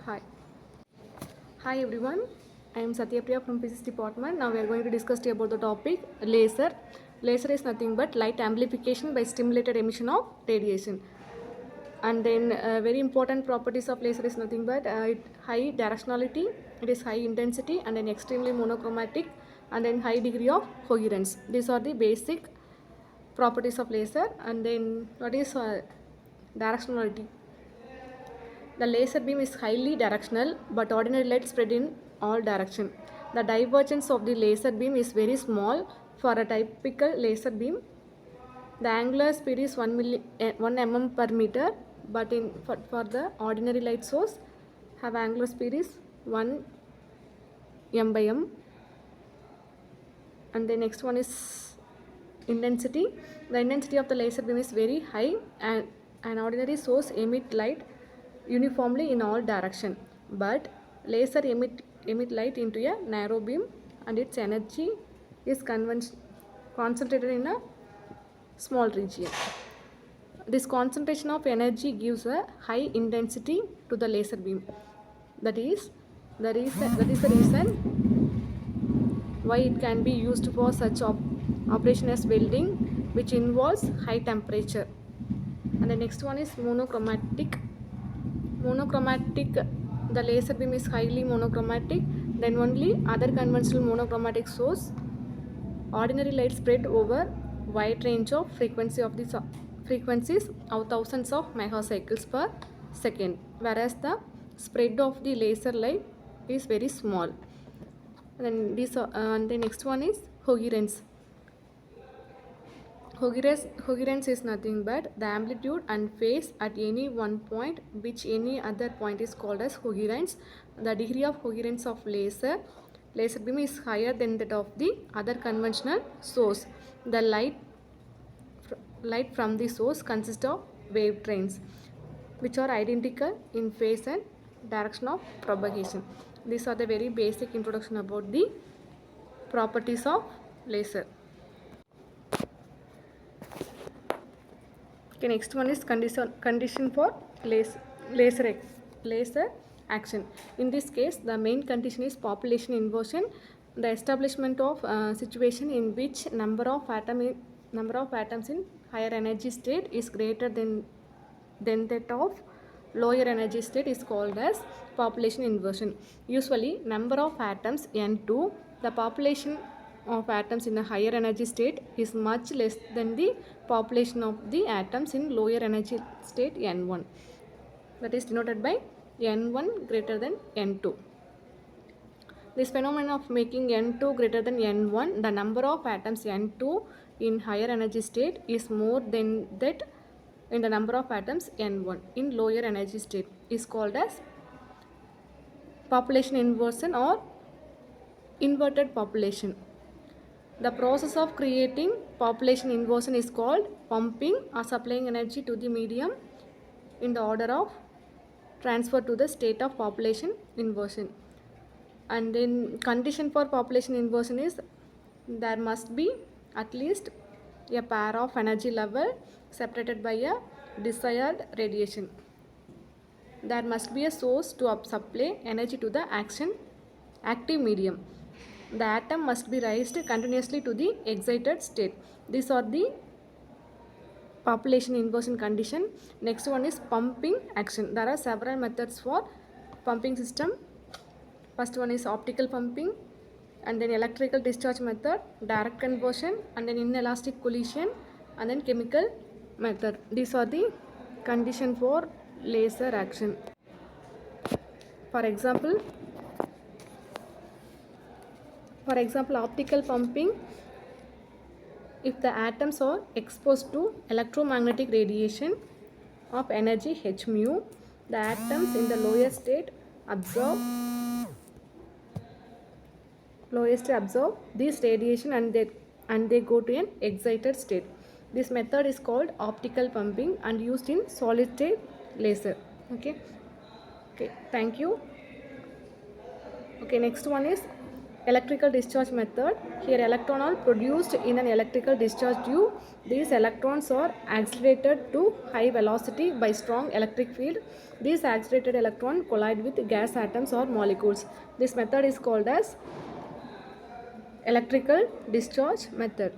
Hi. Hi everyone. I am Satyapriya from Physics department. Now we are going to discuss about the topic laser. Laser is nothing but light amplification by stimulated emission of radiation. And then very important properties of laser is nothing but high directionality, it is high intensity, and then extremely monochromatic, and then high degree of coherence. These are the basic properties of laser. And then what is directionality? The laser beam is highly directional, but ordinary light spread in all direction. The divergence of the laser beam is very small for a typical laser beam. The angular speed is 1 mm per meter, but for the ordinary light source, have angular speed is 1 m by m. And the next one is intensity. The intensity of the laser beam is very high, and an ordinary source emit light uniformly in all direction, but laser emit light into a narrow beam, and its energy is concentrated in a small region. This concentration of energy gives a high intensity to the laser beam. That is the reason why it can be used for such operation as welding, which involves high temperature. And the next one is monochromatic. The laser beam is highly monochromatic, then only other conventional monochromatic source. Ordinary light spread over wide range of frequencies of thousands of megacycles per second, whereas the spread of the laser light is very small. And the next one is coherence. Coherence is nothing but the amplitude and phase at any one point, which any other point is called as coherence. The degree of coherence of laser beam is higher than that of the other conventional source. The light from the source consists of wave trains, which are identical in phase and direction of propagation. These are the very basic introduction about the properties of laser. Okay, next one is condition for laser action. In this case, the main condition is population inversion, the establishment of situation in which number of atoms in higher energy state is greater than that of lower energy state is called as population inversion. Usually, number of atoms N2, the population of atoms in a higher energy state is much less than the population of the atoms in lower energy state N1. That is denoted by N1 greater than N2. This phenomenon of making N2 greater than N1, the number of atoms N2 in higher energy state is more than that in the number of atoms N1 in lower energy state is called as population inversion or inverted population. The process of creating population inversion is called pumping or supplying energy to the medium in the order of transfer to the state of population inversion. And then condition for population inversion is there must be at least a pair of energy level separated by a desired radiation. There must be a source to supply energy to the active medium. The atom must be raised continuously to the excited state. These are the population inversion condition. Next one is pumping action. There are several methods for pumping system. First one is optical pumping, and then electrical discharge method, direct conversion, and then inelastic collision, and then chemical method. These are the condition for laser action. For example, optical pumping, if the atoms are exposed to electromagnetic radiation of energy h mu, the atoms in the lower state absorb this radiation, and they go to an excited state. This method is called optical pumping and used in solid state laser. Okay, thank you. Okay, next one is Electrical discharge method. Here electron are produced in an electrical discharge tube. These electrons are accelerated to high velocity by strong electric field. These accelerated electrons collide with gas atoms or molecules. This method is called as electrical discharge method.